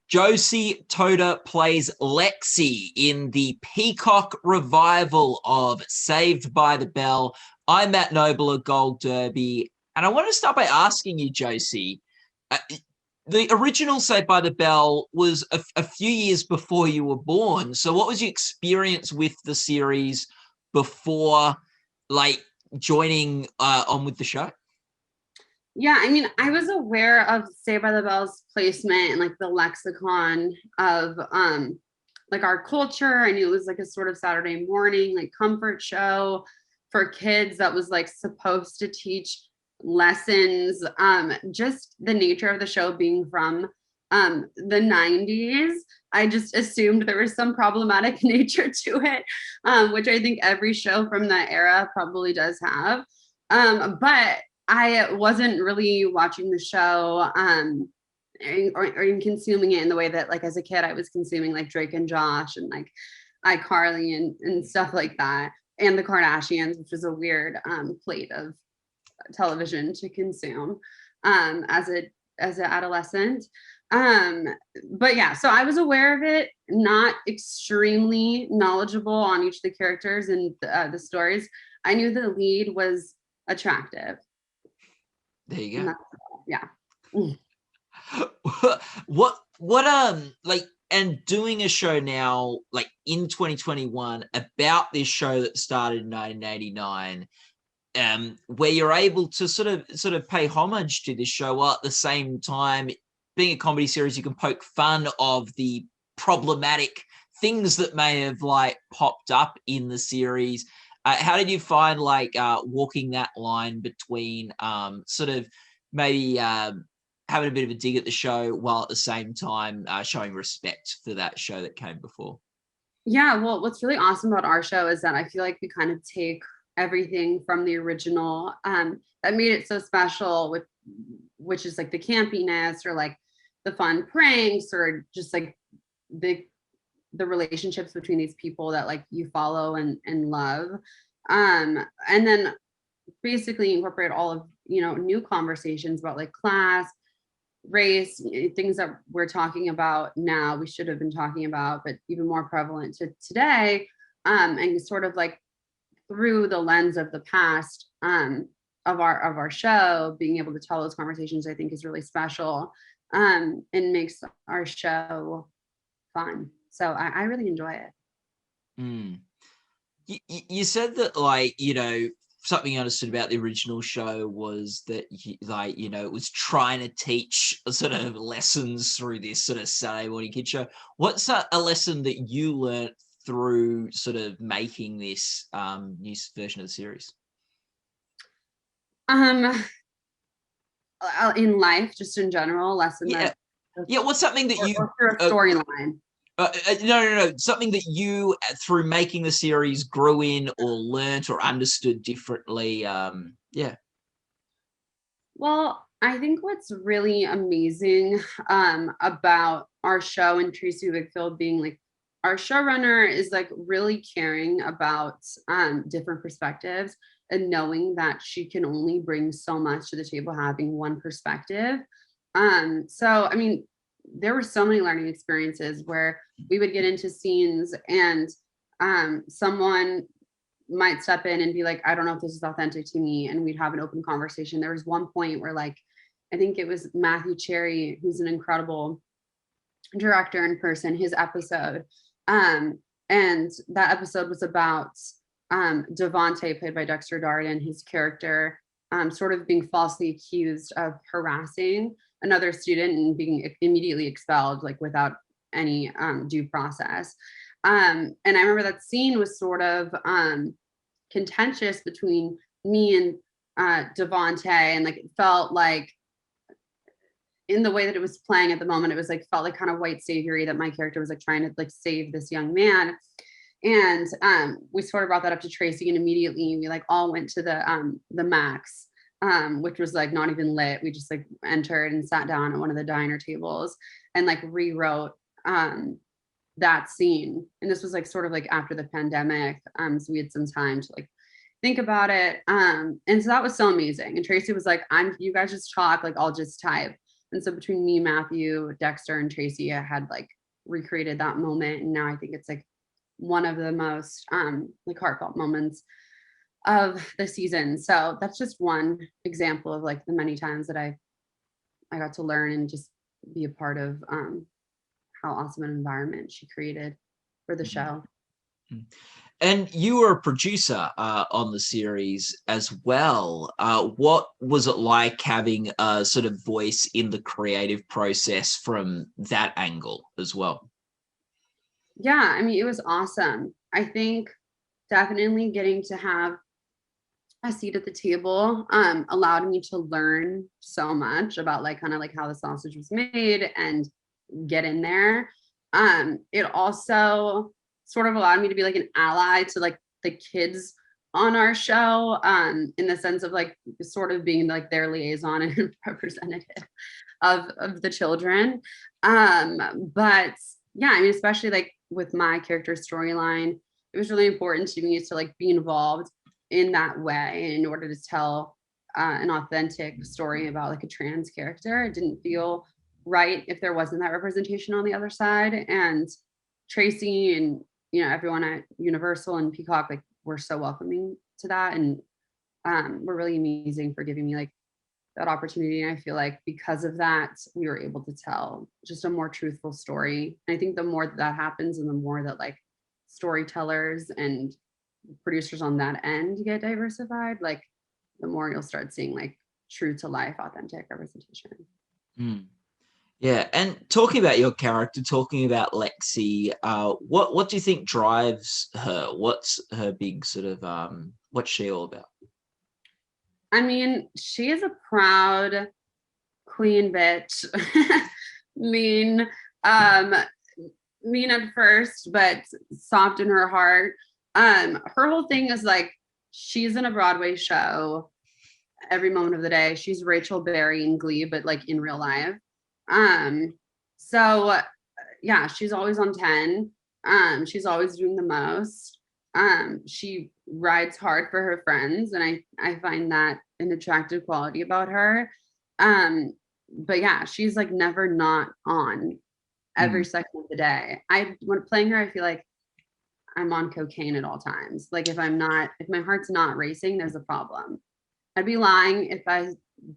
Josie Totah plays Lexi in the Peacock revival of Saved by the Bell. I'm Matt Noble of Gold Derby, and I want to start by asking you, Josie, the original Saved by the Bell was a few years before you were born. So what was your experience with the series before, like, joining on with the show? Yeah, I mean, I was aware of Saved by the Bell's placement and like the lexicon of like our culture. I knew it was like a sort of Saturday morning like comfort show for kids that was like supposed to teach lessons. Just the nature of the show being from the 90s, I just assumed there was some problematic nature to it, which I think every show from that era probably does have. But I wasn't really watching the show or even consuming it in the way that, like, as a kid, I was consuming like Drake and Josh and like iCarly and stuff like that, and the Kardashians, which was a weird plate of television to consume as an adolescent. But yeah, so I was aware of it, not extremely knowledgeable on each of the characters and the stories. I knew the lead was attractive. There you go. Yeah. what like, and doing a show now like in 2021 about this show that started in 1989, where you're able to sort of pay homage to this show while at the same time being a comedy series, you can poke fun of the problematic things that may have like popped up in the series. How did you find like walking that line between sort of maybe having a bit of a dig at the show while at the same time showing respect for that show that came before? Yeah, well, what's really awesome about our show is that I feel like we kind of take everything from the original that made it so special, with which is like the campiness or like the fun pranks or just like the relationships between these people that like you follow and love, and then basically incorporate all of, you know, new conversations about like class, race, things that we're talking about now we should have been talking about, but even more prevalent to today, and sort of like through the lens of the past of our show, being able to tell those conversations, I think is really special, and makes our show fun. So I really enjoy it. Mm. You said that, like, you know, something I understood about the original show was that, like, you know, it was trying to teach sort of lessons through this sort of Saturday morning kid show. What's a lesson that you learnt through sort of making this new version of the series? Um, in life, just in general, lesson Yeah. that, Yeah, what's something that you or through a storyline. no, something that you through making the series grew in or learnt or understood differently? Yeah. Well, I think what's really amazing about our show and Tracy Wickfield being like our showrunner is like really caring about different perspectives and knowing that she can only bring so much to the table having one perspective. So, I mean, there were so many learning experiences where we would get into scenes and someone might step in and be like, I don't know if this is authentic to me. And we'd have an open conversation. There was one point where, like, I think it was Matthew Cherry, who's an incredible director in person, his episode. And that episode was about Devontae, played by Dexter Darden, his character, sort of being falsely accused of harassing another student and being immediately expelled, like without any due process. And I remember that scene was sort of contentious between me and Devontae, and like it felt like in the way that it was playing at the moment, it was like felt like kind of white saviory, that my character was like trying to like save this young man. And we sort of brought that up to Tracy, and immediately we like all went to the Max, which was like not even lit. We just like entered and sat down at one of the diner tables and like rewrote that scene. And this was like sort of like after the pandemic, so we had some time to like think about it, and so that was so amazing. And Tracy was like, you guys just talk, like I'll just type. And so between me, Matthew, Dexter, and Tracy, I had like recreated that moment. And now I think it's like one of the most like heartfelt moments of the season. So that's just one example of like the many times that I got to learn and just be a part of how awesome an environment she created for the show. And you were a producer on the series as well. What was it like having a sort of voice in the creative process from that angle as well? Yeah, I mean, it was awesome. I think definitely getting to have a seat at the table allowed me to learn so much about like kind of like how the sausage was made and get in there. It also sort of allowed me to be like an ally to like the kids on our show, in the sense of like sort of being like their liaison and representative of the children. But yeah, I mean, especially like with my character storyline, it was really important to me to like be involved in that way in order to tell an authentic story about like a trans character. It didn't feel right if there wasn't that representation on the other side. And Tracy and everyone at Universal and Peacock like were so welcoming to that, and were really amazing for giving me like that opportunity. And I feel like because of that, we were able to tell just a more truthful story. And I think the more that happens, and the more that like storytellers and producers on that end get diversified, like the more you'll start seeing like true to life, authentic representation. Mm. Yeah, and talking about your character, talking about Lexi, what do you think drives her? What's her big sort of what's she all about? I mean, she is a proud queen bitch. mean, um, mean at first, but soft in her heart. Her whole thing is like she's in a Broadway show every moment of the day. She's Rachel Berry in Glee, but like in real life. Um, so yeah, she's always on 10. She's always doing the most. She rides hard for her friends, and I find that an attractive quality about her. But yeah, she's like never not on every second of the day. When playing her, I feel like I'm on cocaine at all times. Like if my heart's not racing, there's a problem. I'd be lying if I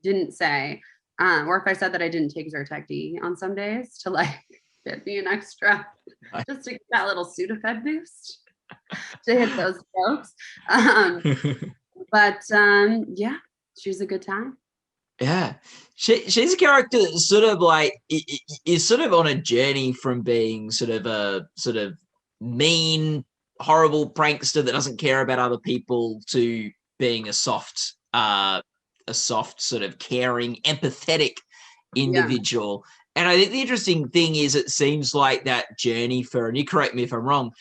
didn't say, or if I said that I didn't take Zyrtec D on some days to like get me an extra, just to get that little Sudafed boost to hit those strokes. But yeah, she's a good time. Yeah, she's a character that sort of like is sort of on a journey from being sort of a sort of mean, horrible prankster that doesn't care about other people to being a soft sort of caring, empathetic individual. And I think the interesting thing is it seems like that journey for, and you correct me if I'm wrong,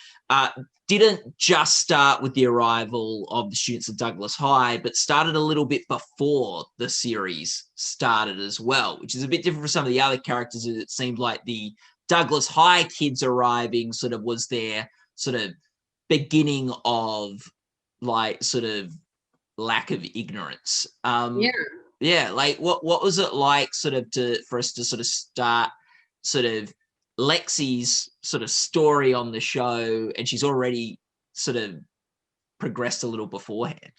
didn't just start with the arrival of the students at Douglas High, but started a little bit before the series started as well, which is a bit different from some of the other characters. It seemed like the Douglas High kids arriving sort of was their sort of beginning of like sort of lack of ignorance. Yeah, like what was it like sort of for us to sort of start sort of Lexi's sort of story on the show, and she's already sort of progressed a little beforehand?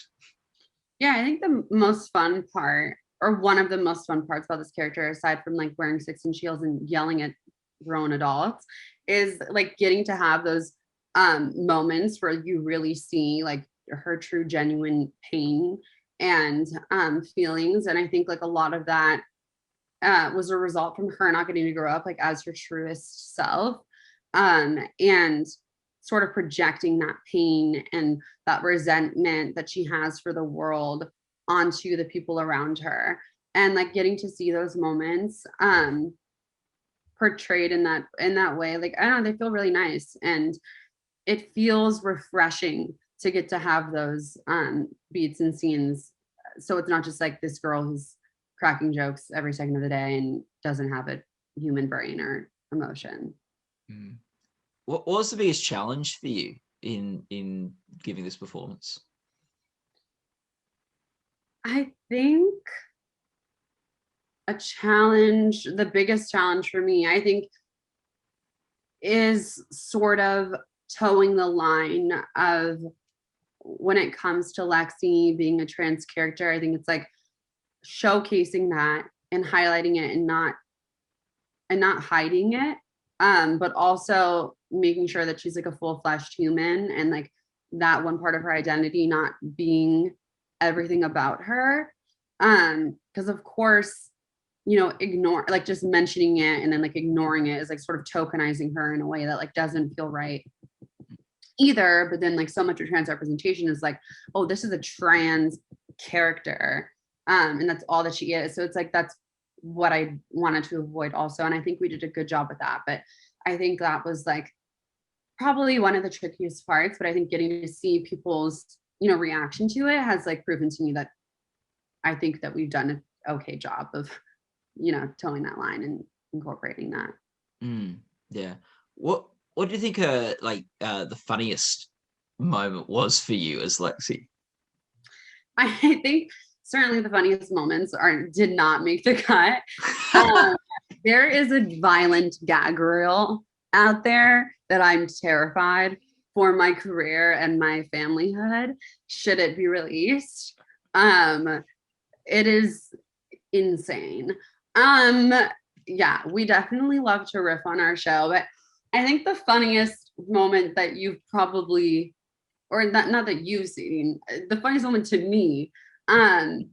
Yeah, I think the most fun part, or one of the most fun parts about this character, aside from like wearing 6-inch heels and yelling at grown adults, is like getting to have those moments where you really see like her true genuine pain and feelings. And I think like a lot of that was a result from her not getting to grow up like as her truest self, and sort of projecting that pain and that resentment that she has for the world onto the people around her, and like getting to see those moments portrayed in that way, like I don't know, they feel really nice, and it feels refreshing to get to have those beats and scenes, so it's not just like this girl who's cracking jokes every second of the day and doesn't have a human brain or emotion. What was the biggest challenge for you in giving this performance? I think A challenge, the biggest challenge for me, I think, is sort of towing the line of when it comes to Lexi being a trans character. I think it's like showcasing that and highlighting it and not hiding it, but also making sure that she's like a full-fleshed human, and like that one part of her identity not being everything about her. Because of course, ignore, like, just mentioning it and then like ignoring it is like sort of tokenizing her in a way that like doesn't feel right either. But then like so much of trans representation is like, oh, this is a trans character, and that's all that she is. So it's like that's what I wanted to avoid also, and I think we did a good job with that. But I think that was like probably one of the trickiest parts. But I think getting to see people's reaction to it has like proven to me that I think that we've done an okay job of towing that line and incorporating that. Yeah. What do you think the funniest moment was for you as Lexi? I think certainly the funniest moments did not make the cut. There is a violent gag reel out there that I'm terrified for my career and my familyhood should it be released. It is insane. Yeah, we definitely love to riff on our show, but I think the funniest moment that you've probably, or not that you've seen, the funniest moment to me, I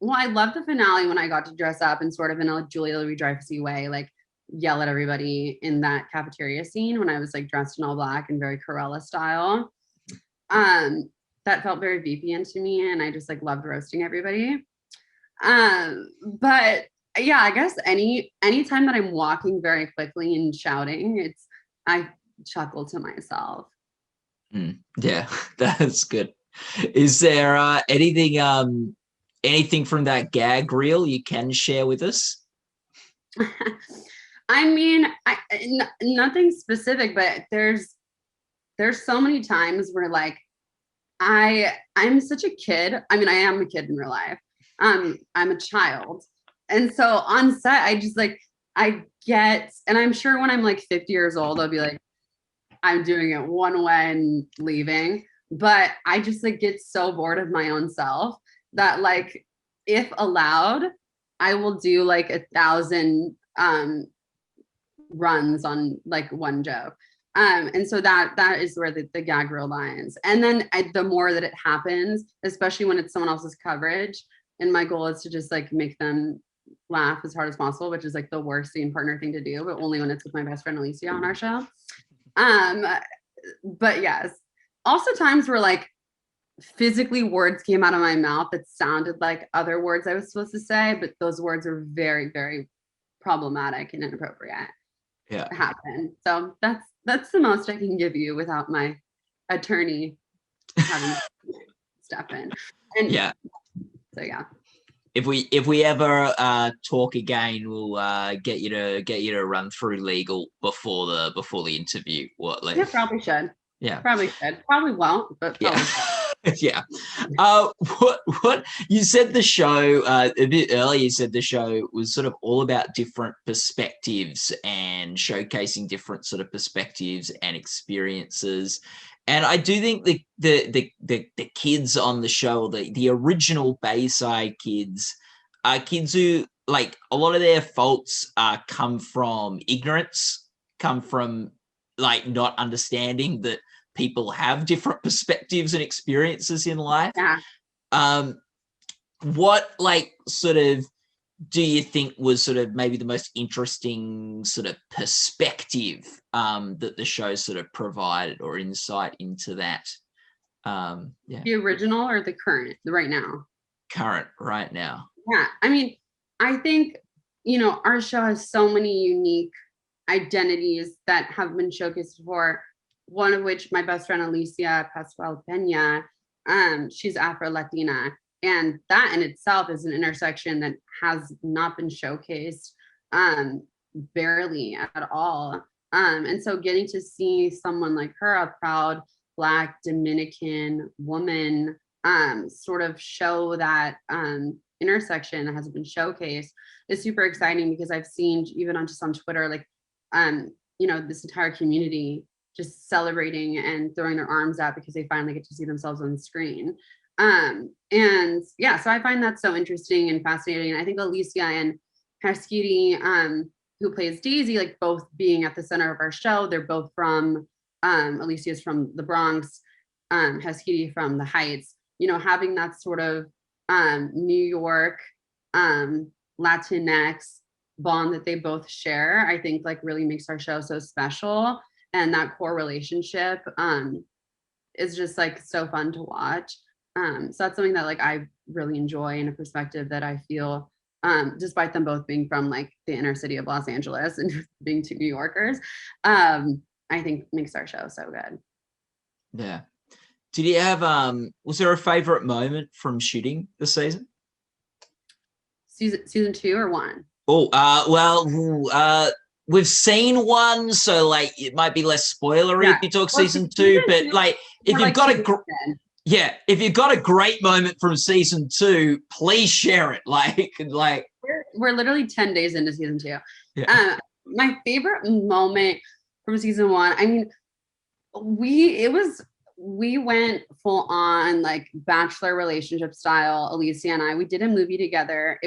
love the finale when I got to dress up and sort of in a Julia Louis-Dreyfus-y way, like yell at everybody in that cafeteria scene when I was like dressed in all black and very Corella style. That felt very VPN to me, and I just like loved roasting everybody. But yeah, I guess anytime that I'm walking very quickly and shouting, I chuckle to myself. Yeah, that's good. Is there anything from that gag reel you can share with us? I mean, nothing specific, but there's so many times where like I'm such a kid. I mean, I am a kid in real life. I'm a child. And so on set, I just like, and I'm sure when I'm like 50 years old, I'll be like, I'm doing it one way and leaving. But I just like get so bored of my own self that like, if allowed, I will do like 1,000 runs on like one joke. And so that is where the gag reel lies. And then the more that it happens, especially when it's someone else's coverage, and my goal is to just like make them laugh as hard as possible, which is like the worst scene partner thing to do, but only when it's with my best friend Alicia on our show. But yes, also times where like physically words came out of my mouth that sounded like other words I was supposed to say, but those words are very, very problematic and inappropriate. Yeah, happen. So that's the most I can give you without my attorney having to step in. And yeah. So yeah. If we ever talk again, we'll get you to run through legal before the interview. Yeah, probably should. Yeah, probably should. Probably won't, but probably should. Yeah. What you said the show a bit earlier? You said the show was sort of all about different perspectives and showcasing different sort of perspectives and experiences. And I do think the kids on the show, the original Bayside kids, are kids who, like, a lot of their faults come from ignorance, come from like not understanding that people have different perspectives and experiences in life. Yeah. What like sort of do you think was sort of maybe the most interesting sort of perspective that the show sort of provided, or insight into that? Yeah. The original or the current, right now? Current, right now. Yeah. I mean, I think, our show has so many unique identities that have been showcased before, one of which my best friend Alicia Pascual Pena, she's Afro-Latina. And that in itself is an intersection that has not been showcased barely at all. And so getting to see someone like her, a proud Black Dominican woman, sort of show that intersection that hasn't been showcased is super exciting, because I've seen even on just on Twitter, like, you know, this entire community just celebrating and throwing their arms out because they finally get to see themselves on the screen. And yeah, so I find that so interesting and fascinating. And I think Alicia and Heskidi, who plays Daisy, like both being at the center of our show, they're both from, Alicia's from the Bronx, Heskidi from the Heights, you know, having that sort of New York Latinx bond that they both share, I think like really makes our show so special. And that core relationship is just like so fun to watch. So that's something that like I really enjoy, in a perspective that I feel, despite them both being from like the inner city of Los Angeles and being two New Yorkers, I think makes our show so good. Yeah. Did you have was there a favorite moment from shooting this season? Season 2 or 1? Well, we've seen one, so like it might be less spoilery if you talk season 2, but like if you've got if you've got a great moment from season 2, please share it. Like we're literally 10 days into season 2. Yeah. My favorite moment from season 1, I mean, we went full on like bachelor relationship style. Alicia and we did a movie together.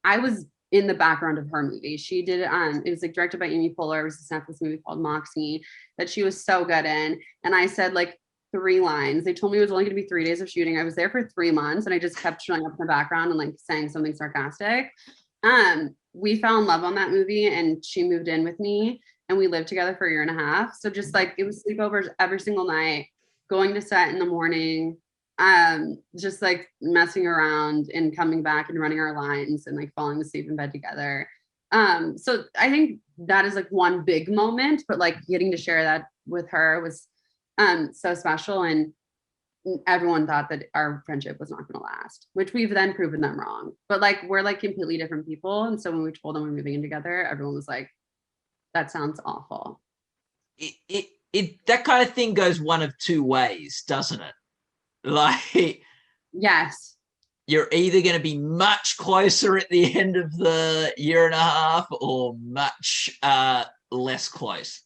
I was in the background of her movie. She did it was like directed by Amy Poehler. It was this Netflix movie called Moxie that she was so good in. And I said like 3 lines. They told me it was only going to be 3 days of shooting. I was there for 3 months, and I just kept showing up in the background and like saying something sarcastic. We fell in love on that movie, and she moved in with me, and we lived together for 1.5 years. So just like it was sleepovers every single night, going to set in the morning, just like messing around and coming back and running our lines and like falling asleep in bed together. So I think that is like one big moment, but like getting to share that with her was so special, and everyone thought that our friendship was not going to last, which we've then proven them wrong. But like we're like completely different people, and so when we told them we're moving in together, everyone was like, that sounds awful. It that kind of thing goes one of 2 ways, doesn't it? Like, yes, you're either going to be much closer at the end of the 1.5 years or much less close.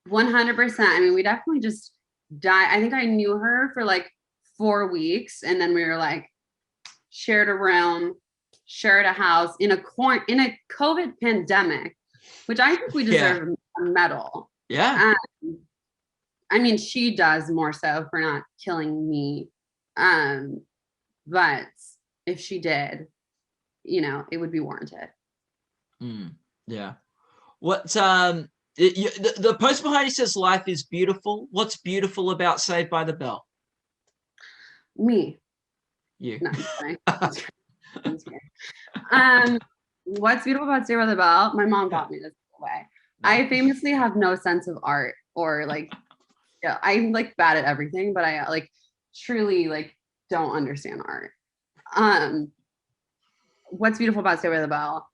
100%. I mean, we definitely just died. I think I knew her for like 4 weeks, and then we were like shared a room, shared a house in a COVID pandemic, which I think we deserve a medal. Yeah. I mean, she does more so for not killing me. But if she did, you know, it would be warranted. Yeah. What's the post behind it says life is beautiful. What's beautiful about Saved by the Bell? Me. You. No, what's beautiful about Saved by the Bell? My mom got me this way. I famously have no sense of art, or like, yeah, I'm like bad at everything, but I like truly like don't understand art. What's beautiful about Saved by the Bell?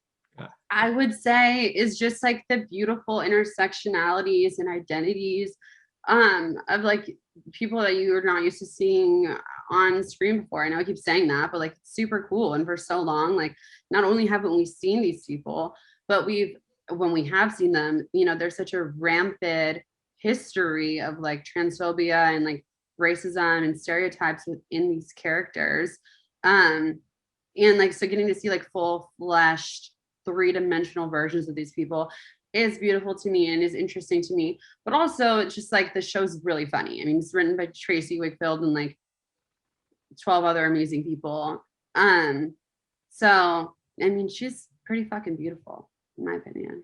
I would say is just like the beautiful intersectionalities and identities of like people that you are not used to seeing on screen before. I know I keep saying that, but like it's super cool. And for so long, like not only haven't we seen these people, but when we have seen them, you know, there's such a rampant history of like transphobia and like racism and stereotypes within these characters. And like, so getting to see like full-fleshed 3-dimensional versions of these people is beautiful to me and is interesting to me. But also it's just like the show's really funny. I mean, it's written by Tracy Wickfield and like 12 other amazing people. So I mean, she's pretty fucking beautiful in my opinion.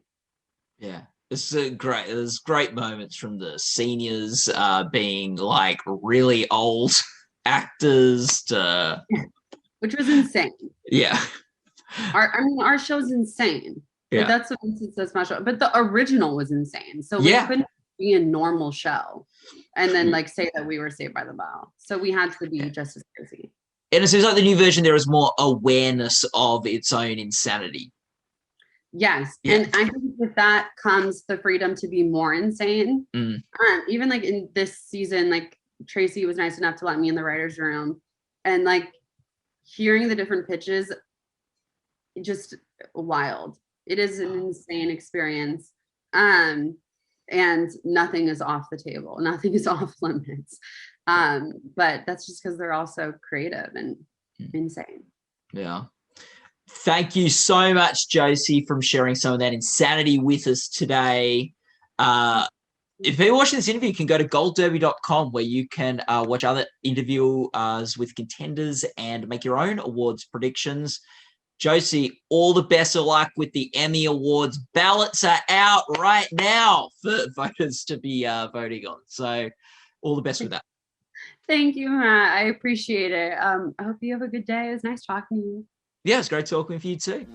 Yeah. There's great moments from the seniors being like really old actors to which was insane. Yeah. Our show's insane. Yeah. But that's what makes it so special. But the original was insane. So we couldn't be a normal show and then like say that we were Saved by the Bell. So we had to be just as crazy. And it seems like the new version, there is more awareness of its own insanity. Yes. Yeah. And I think with that comes the freedom to be more insane. Even like in this season, like Tracy was nice enough to let me in the writer's room, and like hearing the different pitches just wild. It is an insane experience. And nothing is off the table. Nothing is off limits. But that's just because they're all so creative and insane. Yeah. Thank you so much, Josie, from sharing some of that insanity with us today. If you're watching this interview, you can go to goldderby.com where you can watch other interviews with contenders and make your own awards predictions. Josie, all the best of luck with the Emmy Awards. Ballots are out right now for voters to be voting on. So all the best with that. Thank you, Matt. I appreciate it. I hope you have a good day. It was nice talking to you. Yeah, it's great talking with you too.